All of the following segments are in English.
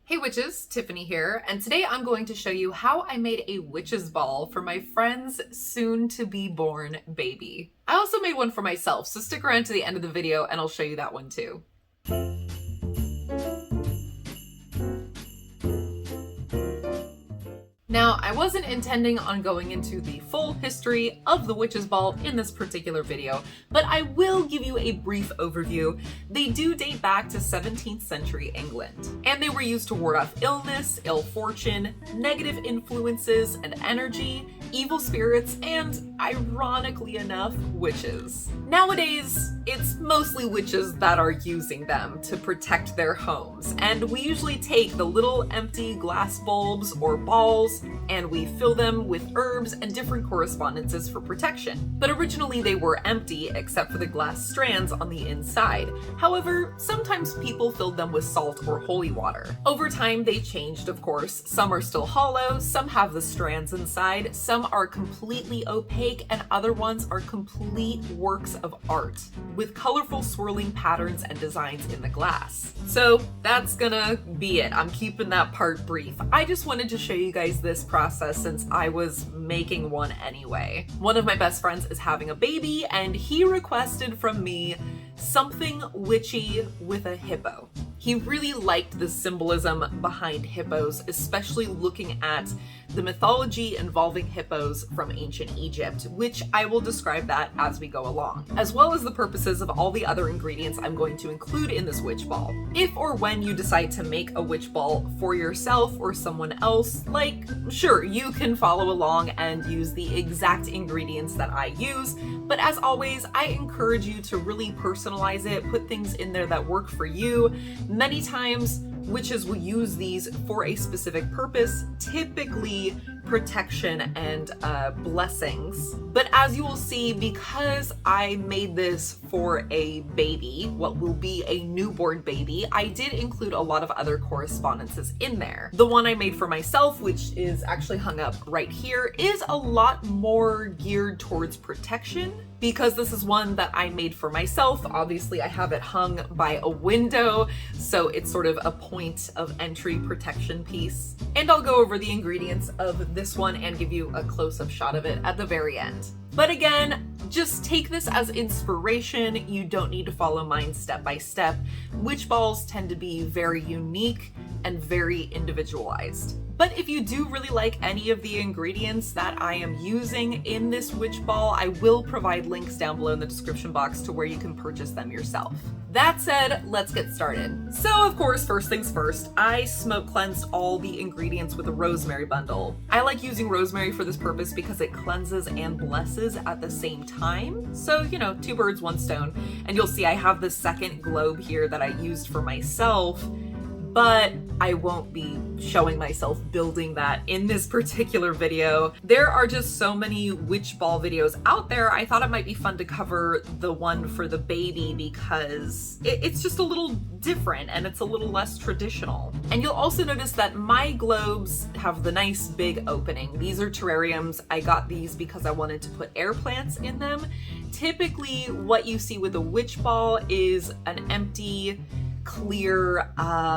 Hey witches, Tiffany here, and today I'm going to show you how I made a witch's ball for my friend's soon-to-be-born baby. I also made one for myself, so stick around to the end of the video and I'll show you that one too. Now, I wasn't intending on going into the full history of the witch's ball in this particular video, but I will give you a brief overview. They do date back to 17th century England, and they were used to ward off illness, ill fortune, negative influences and energy, evil spirits, and, ironically enough, witches. Nowadays, it's mostly witches that are using them to protect their homes, and we usually take the little empty glass bulbs or balls and we fill them with herbs and different correspondences for protection. But originally they were empty except for the glass strands on the inside. However, sometimes people filled them with salt or holy water. Over time they changed, of course. Some are still hollow, some have the strands inside, some are completely opaque, and other ones are complete works of art with colorful swirling patterns and designs in the glass. So that's gonna be it. I'm keeping that part brief. I just wanted to show you guys this process since I was making one anyway. One of my best friends is having a baby and he requested from me something witchy with a hippo. He really liked the symbolism behind hippos, especially looking at the mythology involving hippos from ancient Egypt, which I will describe that as we go along, as well as the purposes of all the other ingredients I'm going to include in this witch ball. If or when you decide to make a witch ball for yourself or someone else, like, sure, you can follow along and use the exact ingredients that I use, but as always, I encourage you to really personalize it, put things in there that work for you. Many times, witches will use these for a specific purpose, typically protection and blessings. But as you will see, because I made this for a baby, what will be a newborn baby, I did include a lot of other correspondences in there. The one I made for myself, which is actually hung up right here, is a lot more geared towards protection. Because this is one that I made for myself, obviously I have it hung by a window, so it's sort of a point of entry protection piece. And I'll go over the ingredients of this one and give you a close-up shot of it at the very end. But again, just take this as inspiration. You don't need to follow mine step by step. Witch balls tend to be very unique and very individualized. But if you do really like any of the ingredients that I am using in this witch ball, I will provide links down below in the description box to where you can purchase them yourself. That said, let's get started. So of course, first things first, I smoke cleansed all the ingredients with a rosemary bundle. I like using rosemary for this purpose because it cleanses and blesses at the same time. So, you know, two birds, one stone. And you'll see I have the second globe here that I used for myself, but I won't be showing myself building that in this particular video. There are just so many witch ball videos out there. I thought it might be fun to cover the one for the baby because it's just a little different and it's a little less traditional. And you'll also notice that my globes have the nice big opening. These are terrariums. I got these because I wanted to put air plants in them. Typically, what you see with a witch ball is an empty, clear,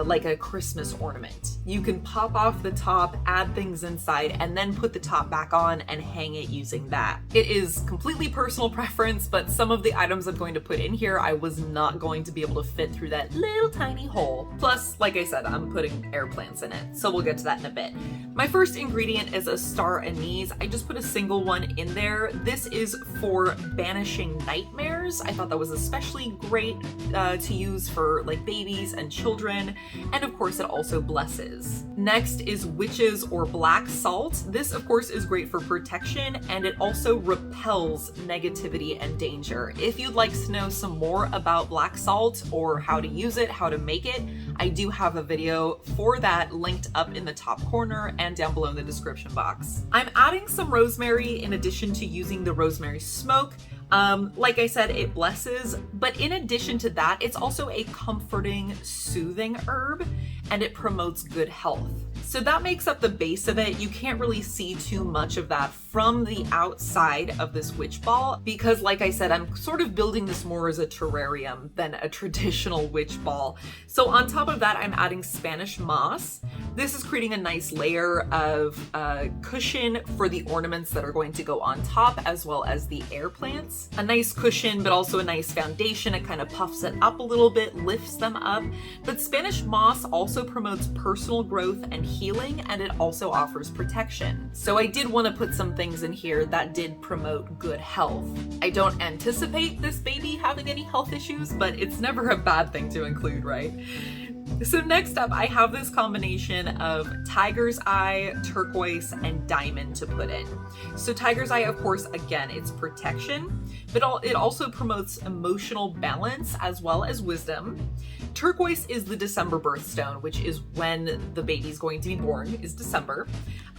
like a Christmas ornament. You can pop off the top, add things inside, and then put the top back on and hang it using that. It is completely personal preference, but some of the items I'm going to put in here, I was not going to be able to fit through that little tiny hole. Plus, like I said, I'm putting air plants in it, so we'll get to that in a bit. My first ingredient is a star anise. I just put a single one in there. This is for banishing nightmares. I thought that was especially great to use for like babies and children, and of course it also blesses. Next is witches or black salt. This of course is great for protection, and it also repels negativity and danger. If you'd like to know some more about black salt or how to use it, how to make it, I do have a video for that linked up in the top corner and down below in the description box. I'm adding some rosemary in addition to using the rosemary smoke. Like I said, it blesses, but in addition to that, it's also a comforting, soothing herb, and it promotes good health. So that makes up the base of it. You can't really see too much of that from the outside of this witch ball because, like I said, I'm sort of building this more as a terrarium than a traditional witch ball. So on top of that, I'm adding Spanish moss. This is creating a nice layer of cushion for the ornaments that are going to go on top, as well as the air plants. A nice cushion, but also a nice foundation. It kind of puffs it up a little bit, lifts them up. But Spanish moss also promotes personal growth and healing, and it also offers protection. So I did want to put some things in here that did promote good health. I don't anticipate this baby having any health issues, but it's never a bad thing to include, right? So next up, I have this combination of tiger's eye, turquoise, and diamond to put in. So tiger's eye, of course, again, it's protection, but it also promotes emotional balance as well as wisdom. Turquoise is the December birthstone, which is when the baby's going to be born, is December.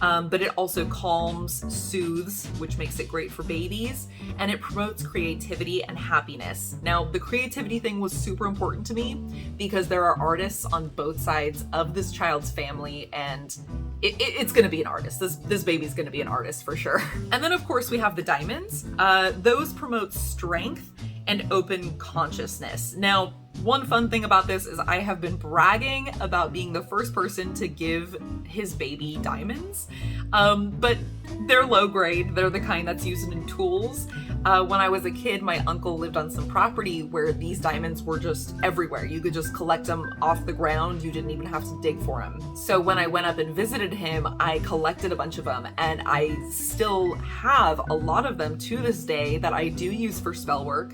But it also calms, soothes, which makes it great for babies, and it promotes creativity and happiness. Now, the creativity thing was super important to me because there are artists on both sides of this child's family, and it's gonna be an artist. This baby's gonna be an artist for sure. And then of course we have the diamonds. Those promote strength and open consciousness. Now, one fun thing about this is I have been bragging about being the first person to give his baby diamonds, but they're low grade. They're the kind that's used in tools. When I was a kid, my uncle lived on some property where these diamonds were just everywhere. You could just collect them off the ground. You didn't even have to dig for them. So when I went up and visited him, I collected a bunch of them, and I still have a lot of them to this day that I do use for spell work.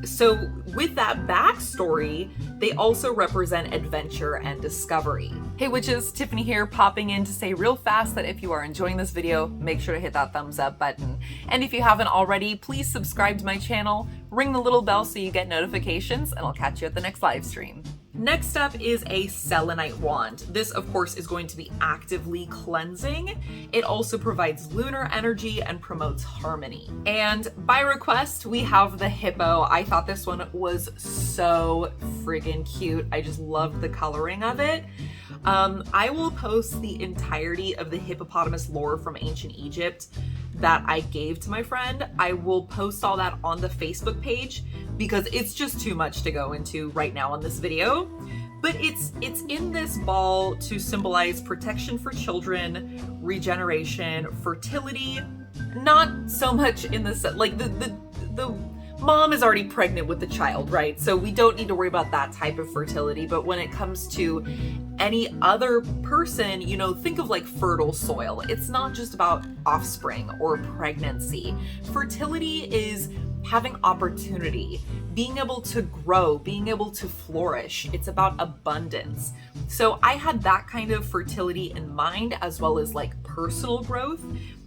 So with that backstory, they also represent adventure and discovery. Hey witches, Tiffany here, popping in to say real fast that if you are enjoying this video, make sure to hit that thumbs up button. And if you haven't already, please subscribe to my channel, ring the little bell so you get notifications, and I'll catch you at the next live stream. Next up is a Selenite Wand. This, of course, is going to be actively cleansing. It also provides lunar energy and promotes harmony. And by request, we have the hippo. I thought this one was so friggin' cute. I just loved the coloring of it. I will post the entirety of the hippopotamus lore from ancient Egypt that I gave to my friend. I will post all that on the Facebook page because it's just too much to go into right now on this video. But it's in this ball to symbolize protection for children, regeneration, fertility. Not so much in the like the mom is already pregnant with the child, right? So we don't need to worry about that type of fertility. But when it comes to any other person, you know, think of like fertile soil. It's not just about offspring or pregnancy. Fertility is having opportunity, being able to grow, being able to flourish. It's about abundance. So I had that kind of fertility in mind, as well as like personal growth.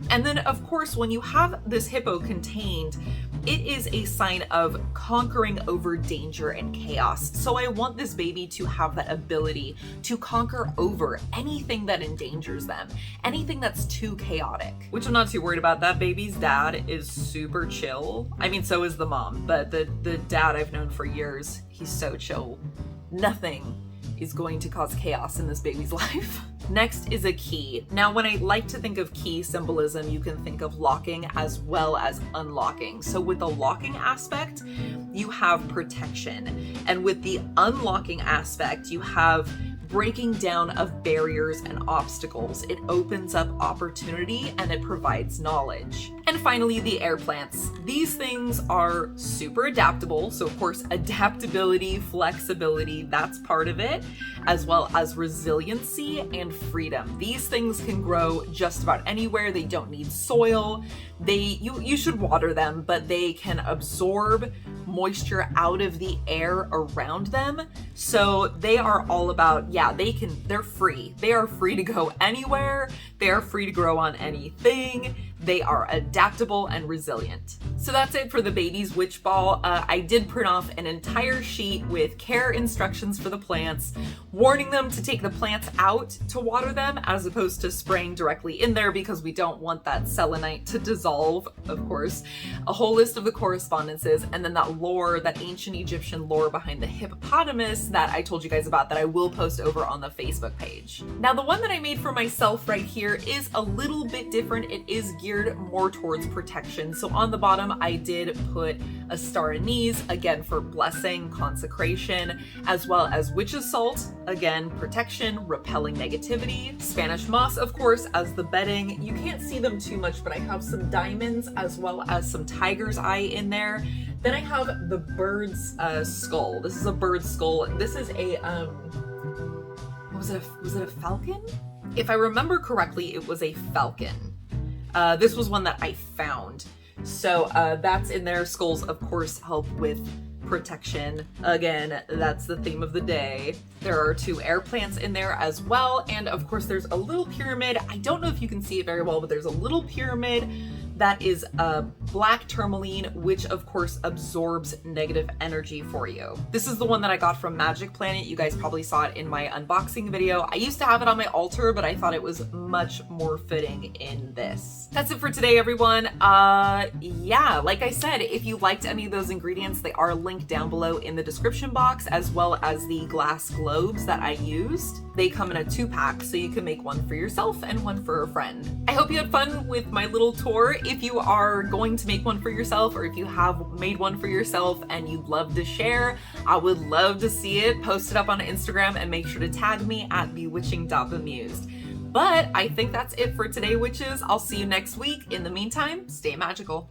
And then of course, when you have this hippo contained, it is a sign of conquering over danger and chaos. So I want this baby to have that ability to conquer over anything that endangers them, anything that's too chaotic, which I'm not too worried about. That baby's dad is super chill. I mean, so is the mom, but the dad I've known for years, he's so chill. Nothing is going to cause chaos in this baby's life. Next is a key. Now, when I like to think of key symbolism, you can think of locking as well as unlocking. So with the locking aspect, you have protection. And with the unlocking aspect, you have breaking down of barriers and obstacles. It opens up opportunity and it provides knowledge. And finally, the air plants. These things are super adaptable. So of course, adaptability, flexibility, that's part of it, as well as resiliency and freedom. These things can grow just about anywhere. They don't need soil. You should water them, but they can absorb moisture out of the air around them. So they are all about, they're free. They are free to go anywhere. They are free to grow on anything. They are adaptable and resilient. So that's it for the baby's witch ball. I did print off an entire sheet with care instructions for the plants, warning them to take the plants out to water them as opposed to spraying directly in there because we don't want that selenite to dissolve, of course. A whole list of the correspondences, and then that lore, that ancient Egyptian lore behind the hippopotamus that I told you guys about that I will post over on the Facebook page. Now the one that I made for myself right here is a little bit different. It is geared more towards protection. So on the bottom I did put a star anise, again for blessing, consecration, as well as witch's salt, again protection, repelling negativity, Spanish moss of course as the bedding. You can't see them too much, but I have some diamonds as well as some tiger's eye in there. Then I have the bird's skull. This is a bird's skull. This is a was it a falcon? If I remember correctly, it was a falcon. This was one that I found. So that's in there. Skulls, of course, help with protection. Again, that's the theme of the day. There are 2 air plants in there as well. And of course, there's a little pyramid. I don't know if you can see it very well, but there's a little pyramid that is a black tourmaline, which of course absorbs negative energy for you. This is the one that I got from Magic Planet. You guys probably saw it in my unboxing video. I used to have it on my altar, but I thought it was much more fitting in this. That's it for today, everyone. Yeah, like I said, if you liked any of those ingredients, they are linked down below in the description box, as well as the glass globes that I used. They come in a 2-pack, so you can make one for yourself and one for a friend. I hope you had fun with my little tour. If you are going to make one for yourself, or if you have made one for yourself and you'd love to share, I would love to see it. Post it up on Instagram and make sure to tag me at Bewitching.Bemused. But I think that's it for today, witches. I'll see you next week. In the meantime, stay magical.